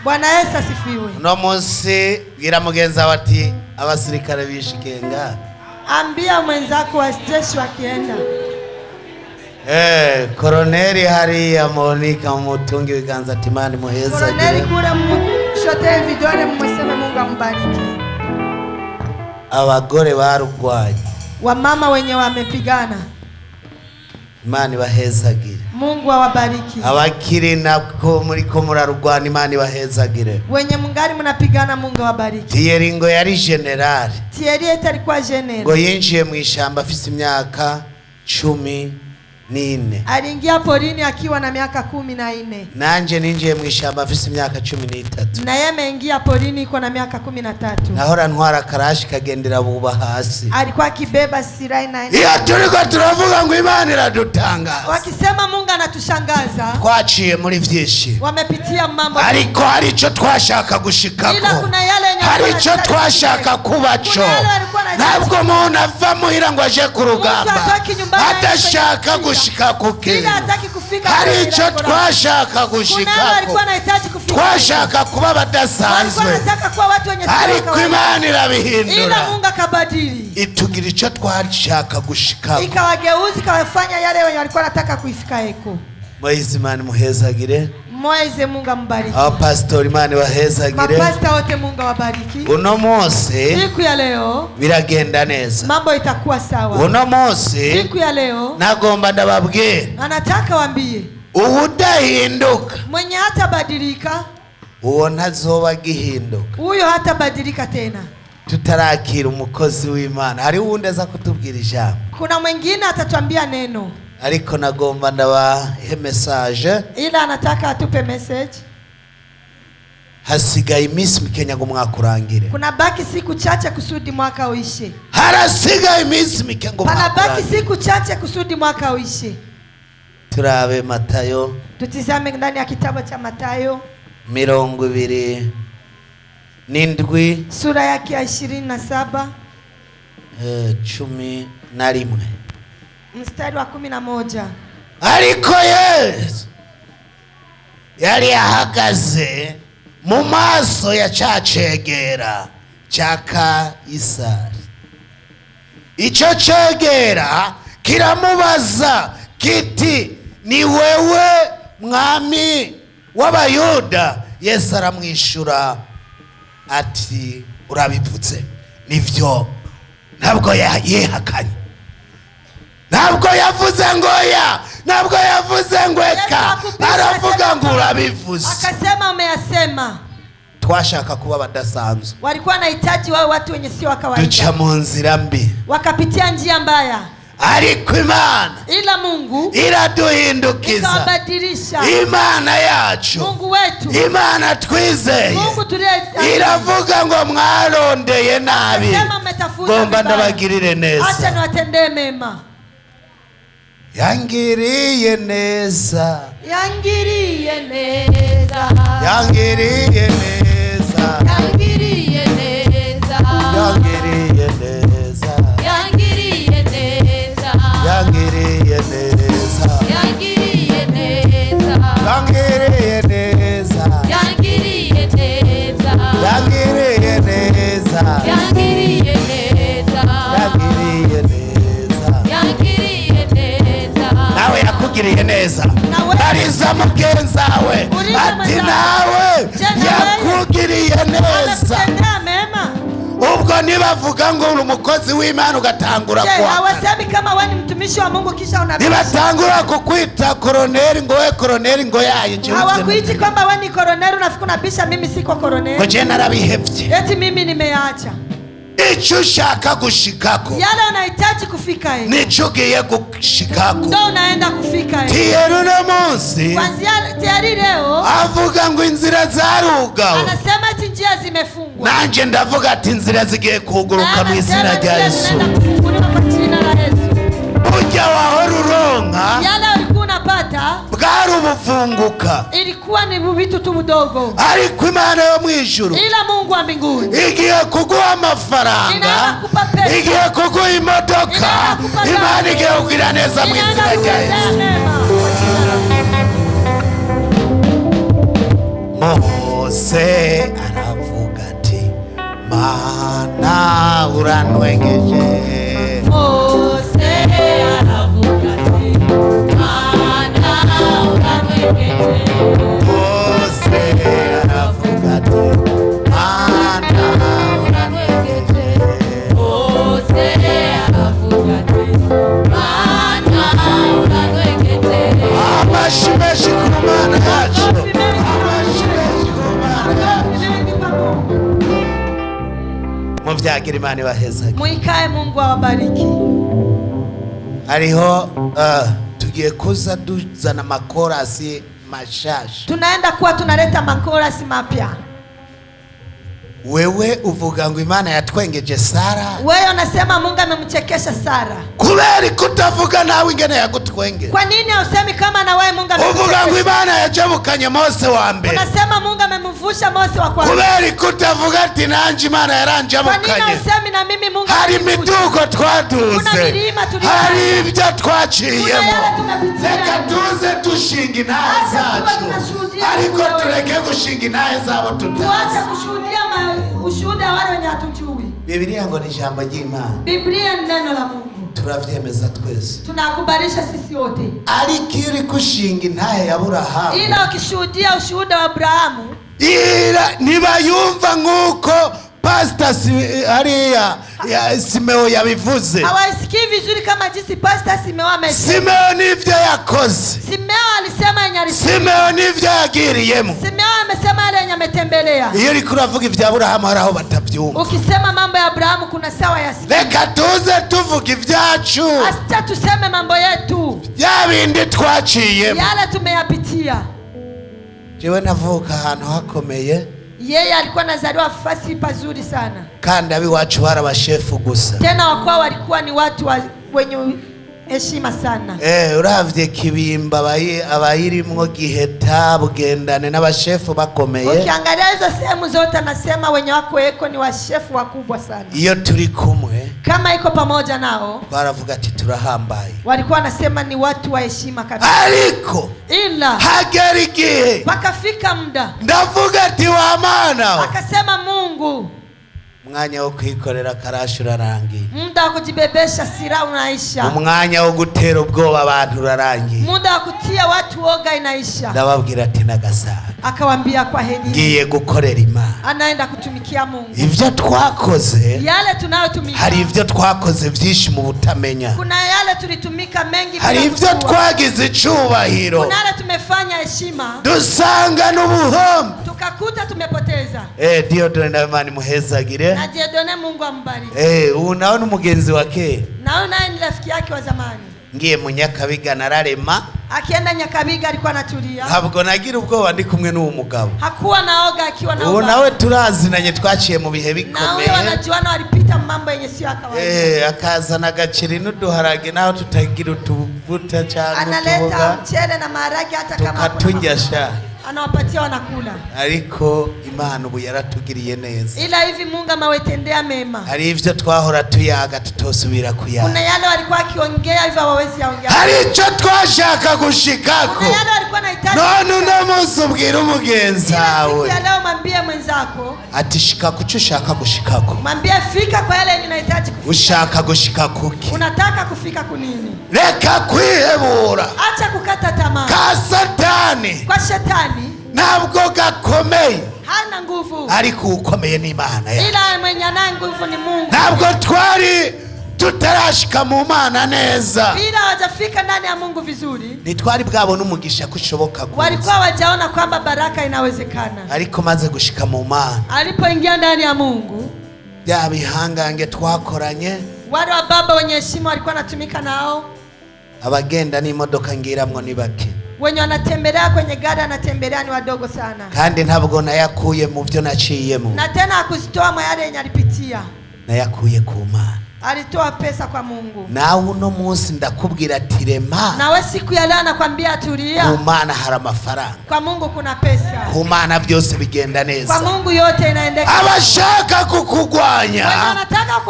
Bwana Yesu asifiwe. No Mose bwira mugenza wati abasirikare bishikenga. Ambia mwenzako wa jeshi wakienda. Koroneli hari ya Monika mutungi wiganza timani muheza. Koroneli kule mshote vidole mmuseme Mungu ambariki. Abagore barugwaye. Wamama wenye wamepigana. Imani bahezagire. Mungu awabariki. Abakiri nako muriko murarugwana Imani bahezagire. Wenye mungari mnapigana Mungu awabariki. Thierry ngo yari general. Thierry atalikuwa general. Ngo yinjiye mu ishamba afise imyaka 14. Aliingia porini akiwa na miaka 14. Nanje ninjiye mu ishamba afise imyaka 13. Na yeye ameingia porini iko na miaka 13. Nahora ntwara karashi kagendera buba hasi. Alikuwa akibeba sirai na iya turiko turavuga ngo Imana iradutangaza. Wakisema Mungu anatushangaza. Twaciye muri vyinshi. Wamepitia mambo. Ariko harico twashaka gushikako. Ila kuna yale harico twashaka kubaco. Ntabwo umuntu ava muhira ngo aje ku rugamba. Atashaka gushikako ke. Harico twashaka gushikako. Twashaka kuba badasanzwe. Ariko Imana irabihindura. Ila Mungu akabadili. Itugira ico twashaka gushikako. Ikawageuza ikawafanya yale wenye walikuwa wanataka kuifika eko. Moizi Imana muhezagire. Moize Mungu ambariki. Pastor Imana bahezagire. Mapasta wote Mungu awabariki. Uno Mose siku ya leo biragenda neza. Mambo itakuwa sawa. Uno Mose siku ya leo nagomba ndababwire. Anataka waambie. Udahinduka. Mwenye hata badilika. Uwo ntazoba gihinduka. Huyo hata badilika tena. Tutarakira umukozi w'Imana. Hari wundi aza kutubwira ijambo. Kuna mwingine atatuambia neno. Ariko nagomba ndabahe message. Ila anataka atupe message. Hasigaye iminsi mikenya ngo mwaka urangire. Kuna baki siku chache kusudi mwaka uishe. Harasigaye iminsi mikenya ngo mwaka urangire. Pana baki siku chache kusudi mwaka uishe. Turabe Matayo. Tutizame ndani ya kitabu cha Matayo 27 sura yake ya 27 11 mstari wa 11. Ariko Yesu yari ahagaze mu maso ya cacegera caka Isari. Ico cegera kiramubaza kiti, ni wewe mwami w'Abayuda? Yesu aramwishura ati, urabivutse. Nivyo. Ntabwo yihakanye. Ntabwo yavuze ngo ya, ntabwo yavuze ngo eka, aravuga ngo urabivuze. Akasema umeyasema. Twashaka kuba badasanzwe. Walikuwa wanahitaji wawe watu wenye sio kawaida. Duca mu nzira mbi. Wakapitia njia mbaya. Ariko Imana ila Mungu iraduhindukiza. Ikabadilisha. Imana yacu. Mungu wetu. Imana twizeye. Mungu tuliye. Iravuga ngo mwarondeye nabi. Ngomba ndabagirire neza. Acha niwatendee mema. Yangiriye neza. Yangiriye neza. Yangiriye neza. Yangiriye neza. Yangiriye neza. Yangiriye neza. Yangiriye neza. Yangiriye neza. Yangiriye neza. Yangiriye neza. Yangiriye neza. Yangiriye neza. Yangiriye neza. Yangiriye neza. Nawe yakugiriye neza. Bariza mugenzawe ati nawe yakugiriye neza. Ubwo nibavuga ngo uri umukozi w'Imana ugatangura kwa. Hawasemi kama wewe ni mtumishi wa Mungu kisha unabii. Nibatangura kukwita koroneli ngo we koroneli ngo yaye. Hawakuiti kwamba wewe ni koroneli unafikiri unabisha mimi siko koroneli. Ngo je narabihevye. Eti mimi nimeacha. Ico ushaka gushikako. Yale unahitaji kufika hiyo. Nico ugiye gushikako. Ndio unaenda kufika hiyo. Thierry uno munsi. Kwanzia Thierry leo. Avuga ngo inzira zarugawe. Anasema ati njia zimefungwa. Nanje ndavuga ati inzira zigiye kuguruka mu izina rya Yesu. Ujya wahora uronka. Yale ulikuwa unapata. Bwari ubuvunguka. Ilikuwa ni vitu tu mdogo. Ariko Imana yo mwijuru. Ila Mungu wa mbinguni. Igiye kuguha amafaranga. Igiye kuguha imodoka. Imana igiye kugira neza mu izina rya Yesu. Mose aravuga ati Mana uranwengeje. Mose aravuga ati Mana uranwengeje. Mose aravuga ati Mana uranwengeje. Mose aravuga ati Mana uranwengeje. Amashimeshi ku Mana yacu. Amashimeshi ku Mana yacu. Muvyagira Imana ibahezage. Muikae, Mungu awabariki. Hariho tugiye kuza duzana makorasi mashasha. Tunaenda kuwa tunaleta makorasi mapya. Wewe uvuga ngo Imana yatwengeje Sara. Wewe unasema Mungu amemchekesha Sara. Kubera kutavuga nawe ingene yagutwenge. Kwa nini usemi kama na wewe Mungu amemchekesha? Uvuga ngo Imana yajabukanye Mose wa mbere. Unasema Mungu amemvusha Mose wa kwanza. Kubera kutavuga ati nanje Imana yaranjabukanye. Kwa nini usemi na mimi Mungu hari mituko twaduze. Kuna milima tulipanda. Hari ibyo twaciyemo. Reka tuze dushinga inahe zacu. Ariko tureke gushinga inahe zabo tutazi. Tuache kushuhudia ushuhuda wale wenye hatujui. Biblia ngo ni ijambo ry'Imana. Biblia ni neno la Mungu. Turavyemeza twese. Tunakubalisha sisi wote. Ariko iri kushinga inahe ya Aburahamu. Ila ukishuhudia ushuhuda wa Abrahamu. Ila nibayumva nk'uko Pastor Simeo yabivuze. Hawasikii vizuri kama jinsi Pastor Simeo amesema. Simeo nivyo yakoze. Simeo alisema yenye alisema. Simeo nivyo yagiriyemo. Simeo amesema yale yenye ametembelea. Iyo uri kuravuga ivya Aburahamu haraho batavyumva. Ukisema mambo ya Abrahamu kuna sawa yasikia. Reka tuze tuvuga ivyacu. Acha tuseme mambo yetu. Yabindi twaciyemo. Yale tumeyapitia. Jewe navuka ahantu hakomeye. Yeye alikuwa nazaliwa fasi pazuri sana. Kandi abiwacu barabashefu gusa. Tena wakwa walikuwa ni watu wenye heshima sana. Uravye Kibimba abayirimwo Giheta Bugendane n'abashefu bakomeye. Ukiangalia hizo sehemu zote nasema wenye wako eko ni washefu wakubwa sana. Iyo turi kumwe kama iko pamoja nao baravuga ati turahambaye. Walikuwa wanasema ni watu wa heshima kabisa. Ariko ila hagera igihe pakafika muda ndavuga ati wa Mana, akasema Mungu, umwanya wo kwikorera karashi urarangiye. Muda wa kujibebesha silaha unaisha. Umwanya wo gutera ubwoba abantu urarangiye. Muda wa kutia watu woga inaisha. Ndababwira ati nagasana. Akawaambia kwa heri. Ngiye gukorera Imana. Anaenda kutumikia Mungu. Ivyo twakoze. Yale tunayotumika. Hari ivyo twakoze vyinshi mu butamenya. Kuna yale tulitumika mengi. Hari ivyo twagize icubahiro. Kuna yale tumefanya heshima. Dusanga n'ubuhombe. Tukakuta tumepoteza. Diodone na Imana imuhezagire. Na Diodone Mungu ambariki. Unaona umugenzi wake. Naona naye ni rafiki yake wa zamani. Ngiye mu Nyakabiga nararema. Akienda Nyakabiga alikuwa anatulia. Ntabwo nagira ubwoba ndi kumwe n'uwo mugabo. Hakuwa naoga akiwa na ubwoba. Nawe turazinanye twaciye mu bihe bikomeye. Na wewe wanajuana walipita mambo yenye sio kawaida. Akazana agaceri n'uduharage naho tutagira utuvuta cyangwa utuboga. Analeta mchele na maharage hata kama tukaturya sha. Anawapatia wanakula. Ariko Imana ubu yaratugiriye neza. Ila hivi Mungu amewetendea mema. Hari ivyo twahora tuyaga tutosubira kuyaga. Kuna yale walikuwa akiongea hivyo hawawezi yaongea. Hari ico twashaka gushikako. Kuna yale walikuwa anahitaji. None uno munsi ubwira umugenzi wawe. Siku ya leo mwambie mwenzako. Ati shika kuco ushaka gushikako. Mwambie fika kwa yale unahitaji kufika. Ushaka gushika kuki? Unataka kufika kunini? Reka kwihebura. Acha kukata tamaa. Ka Satani. Kwa shetani. Ntabwo gakomeye. Hana nguvu. Ariko ukomeye ni Imana ya. Ila mwenye ana nguvu ni Mungu. Ntabwo twari tutarashika mu Mana neza. Bila wajafika ndani ya Mungu vizuri. Nitwari bwabona umugisha kushoboka kuza. Walikuwa wajaona kwamba baraka inawezekana. Ariko maze gushika mu Mana. Alipoingia ndani ya Mungu. Ya bihangange twakoranye. Wale wa baba wenye heshima walikuwa natumika nao. Abagenda n'imodoka ngiramwo ni bake. Wenye wanatembelea kwenye gari anatembelea ni wadogo sana. Kandi ntabwo nayakuye mu byo naciyemo. Na tena akuzitoa mu yale yenye alipitia. Nayakuye ku Mana. Alitoa pesa kwa Mungu. Nawe uno munsi ndakubwira ati rema. Nawe siku ya leo nakwambia tulia. Ku Mana hari amafaranga. Kwa Mungu kuna pesa. Ku Mana byose bigenda neza. Kwa Mungu yote inaendeka. Abashaka kukugwanya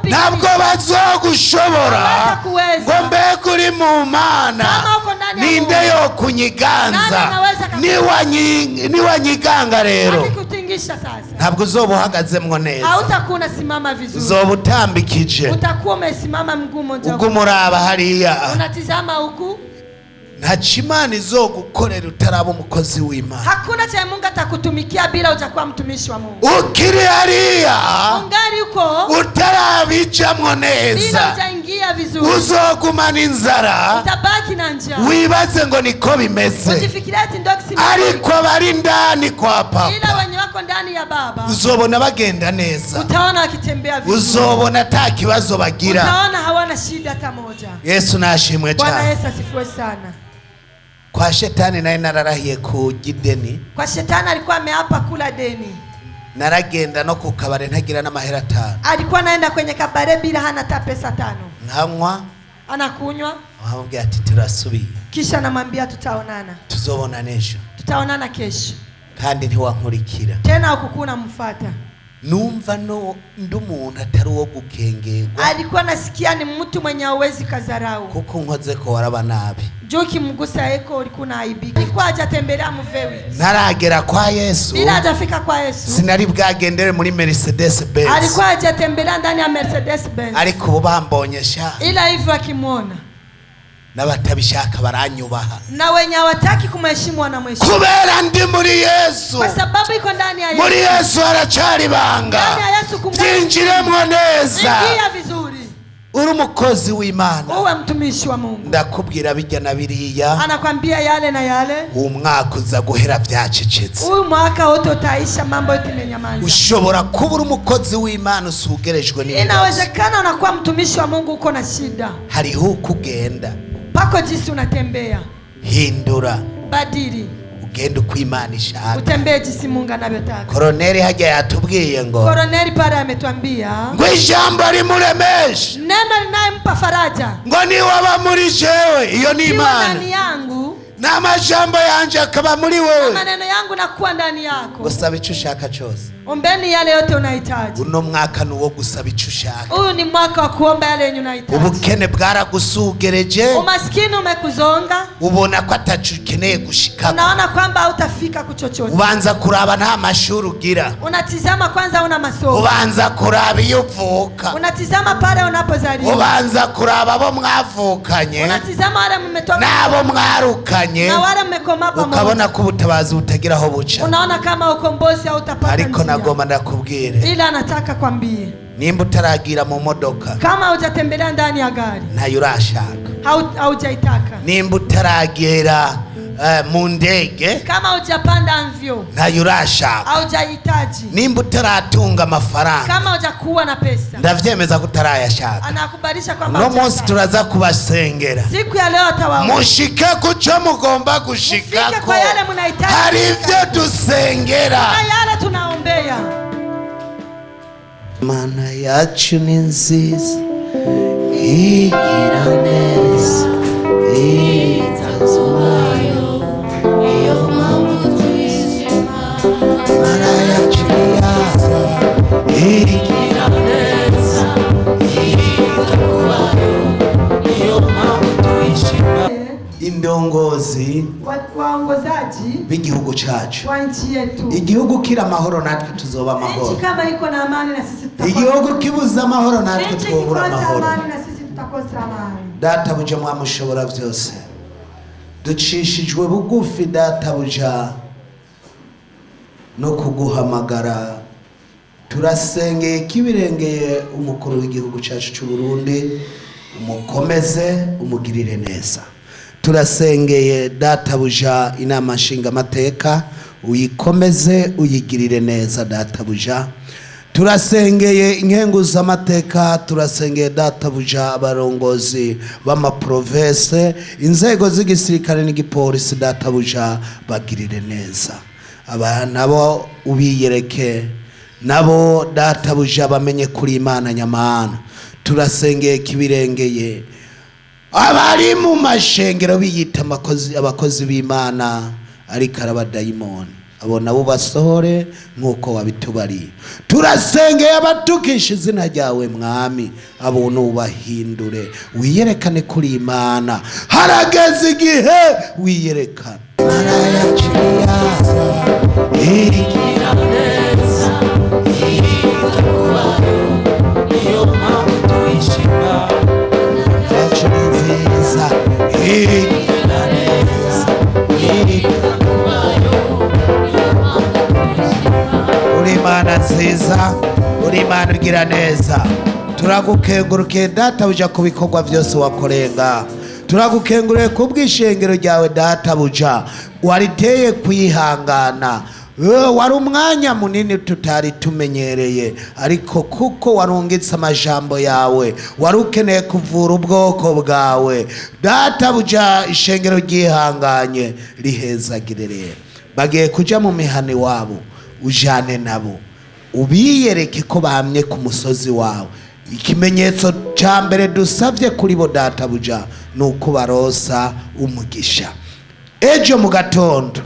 ntabwo bazogushobora. Ngo mbega uri mu Mana ninde yo kunyiganza. Niwanyiganga rero kutingisha sasa. Ntabwo uzoba uhagazemwo neza. Hautakuwa unasimama vizuri. Uzoba utambikije. Utakuwa umesimama mguu mmoja. Ugumuraba hariya. Unatizama huku. Nta Imana izogukorera utaraba umukozi w'Imana. Hakuna cha Mungu atakutumikia bila utakuwa mtumishi wa Mungu. Ukiri hariya. Ungari uko. Utarabijamwo neza. Bila utaingia vizuri. Uzogumana inzara. Utabaki na njaa. Wibaze ngo niko bimeze. Usifikirie ati ndio kisimama. Ariko bari ndani kwa Papa. Ila wenye wako ndani ya Baba. Uzobona bagenda neza. Utaona wakitembea vizuri. Uzobona ata kibazo bagira. Utaona hawana shida hata moja. Yesu nashimwe cyane. Bwana Yesu asifiwe sana. Kwa shetani naye nararahiye ku gideni. Kwa shetani alikuwa ameapa kula deni. Naragenda no ku kabare ntagira n'amahera 5. Alikuwa anaenda kwenye kabare bila hana hata pesa 5. Nkanywa. Anakunywa. Wamubwira ati turasubiye. Kisha anamwambia tutaonana. Tuzobona nesho. Tutaonana kesho. Kandi ntiwankurikira. Tena ukukuna mfuata. Numva no ndumuntu atari wo gukengerwa. Alikuwa nasikia ni mtu mwenye hawezi kazarau. Kuko nkoze ko waraba nabi. Joki mgusa eko ulikuwa naibika. Alikuwa hajatembelea Muvewi. Naragera kwa Yesu. Bila hajafika kwa Yesu. Sinari bwagendere muri Mercedes Benz. Alikuwa hajatembelea ndani ya Mercedes Benz. Ariko bambonyesha. Ila hivyo akimuona. Nabatabishaka baranyubaha. Na wenye hawataki kumheshimu wanamheshimu. Kubera ndi muri Yesu. Kwa sababu iko ndani ya Yesu. Muri Yesu haracari banga. Ndani ya Yesu Byinjiremwo neza. Ingia vizuri. Uri umukozi w'Imana. Uwe mtumishi wa Mungu. Ndakubwira bijya na biriya. Anakwambia yale na yale. Umwaka uza guhera byacecetse. Uyu mwaka wote utaisha mambo yote imenyamaza. Ushobora kuba uri umukozi w'Imana usugerejwe n'ibibazo. Inawezekana unakuwa mtumishi wa Mungu uko na shida. Hariho kugenda. Pako jinsi unatembea. Hindura. Badili. Ugenda uko Imana ishaka. Utembee jinsi Mungu anavyotaka. Koroneli hajya yatubwiye ngo. Koroneli pale ametuambia. Ngo ijambo rimuremeshe. Neno linayempa faraja. Ngo ni waba muri jewe iyo ni Imana. Ndani yangu. Na majambo yanje akaba muri wewe. Na maneno yangu nakuwa ndani yako. Gusaba icyo ushaka cyose. Ombeni yale yote unahitaji. Uno mwaka nuwo gusaba icyo ushaka. Huyu ni mwaka wa kuomba yale yenye unahitaji. Ubukene bwaragusugereje. Umaskini umekuzonga. Ubona ko atacukeneye gushika. Unaona kwamba hautafika kuchochote. Ubanza kuraba nta mashuri ugira. Unatizama kwanza una masomo. Ubanza kuraba iyo uvuka. Unatizama pale unapozaliwa. Ubanza kuraba abo mwavukanye. Unatizama wale mmetoka. Nabo mwarukanye. Na wale mmekoma pamoja. Ukabona ko ubutabazi butagira aho buca. Unaona kama ukombozi hautapata. Ariko nagoma ndakubwire. Ila anataka kwambie. Nimba utaragira mu modoka. Kama hujatembelea ndani ya gari. Ntayo urashaka. Haujaitaka. Nimba utaragera mu ndege. Kama hujapanda mvyo. Ntayo urashaka. Haujahitaji. Nimba utaratunga amafaranga. Kama hujakuwa na pesa. Ndavyemeza kutarayashaka. Anakubalisha kwamba no munsi turaza kubasengera. Siku ya leo atawaona. Mushike kuco mugomba gushikako. Kwa yale mnahitaji. Hari ivyo dusengera. Kwa yale tunaombea. Mana yacu ni nziza. Igira neza. Itazubayo. Iyo mpamvu tuyishima. Mana yacu ni yaza. Igira neza. Itazubayo. Iyo mpamvu tuyishima. Indongozi waongozaji b'igihugu cacu. wa nchi yetu. Igihugu kira amahoro natwe tuzoba amahoro. Nchi kama iko na amani na sisi tutakosa. Igihugu kibuza amahoro natwe twobura amahoro. Amani na sisi tutakosa amani. Databuja mwamushobora vyose. Ducishijwe bugufi databuja no kuguhamagara. Turasengeye kibirengeye umukuru w'igihugu cacu cy'u Burundi, umukomeze umugirire neza. Turasengeye databuja inama nshinga mateka, uyikomeze uyigirire neza databuja. Turasengeye inkenguza amateka, turasengeye databuja abarongozi b'amaprovince, inzego z'igisirikare n'igipolisi databuja bagirire neza. Aba nabo ubiyereke, nabo databuja bamenye kuri Imana nyamana. Turasengeye kibirengeye abari mu mashengero biyita abakozi b'Imana ariko arabadayimoni, abo nabo basohore nkuko wabitubari. Turasengeye abatukisha izina ryawe mwami, abo nubahindure wiyerekane kuri Imana. Harageze igihe wiyerekane. Mana yacu yaza igira neza itakubayo niyo mpamvu tuyishima yacu ni nziza igira neza itakubayo niyo mpamvu tuyishima. Uri Imana nziza, uri Imana ugira neza. Turagukengurukiye databuja ku bikorwa byose wakorenga. Turagukengurire ku bw'ishengero ryawe databuja wariteye kwihangana. Wari umwanya munini tutari tumenyereye, ariko kuko warungitse amajambo yawe wari ukeneye kuvura ubwoko bwawe databuja, ishengero ryihanganye rihezagirire. Bagiye kuja mu mihani wabo, ujane nabo ubiyereke ko bamye ku musozi wawe. Ikimenyetso cya mbere dusabye kuri bo databuja nuko barosa umugisha. Ejo mu gatondo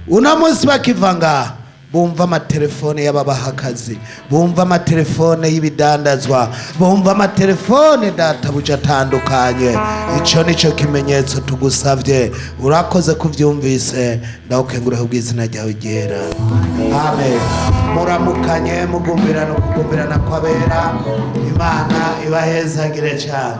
uno munsi bakivanga bumva amatelefone y'ababaha akazi, bumva amatelefone y'ibidandazwa, bumva amatelefone databuja atandukanye. Ico nico kimenyetso tugusavye. Urakoze kuvyumvise, ndawukengurira ubw'izina ryawe ryera. Amen. Muramukanye mugumbirana kugumbirana kwabera. Imana ibahezagire cyane.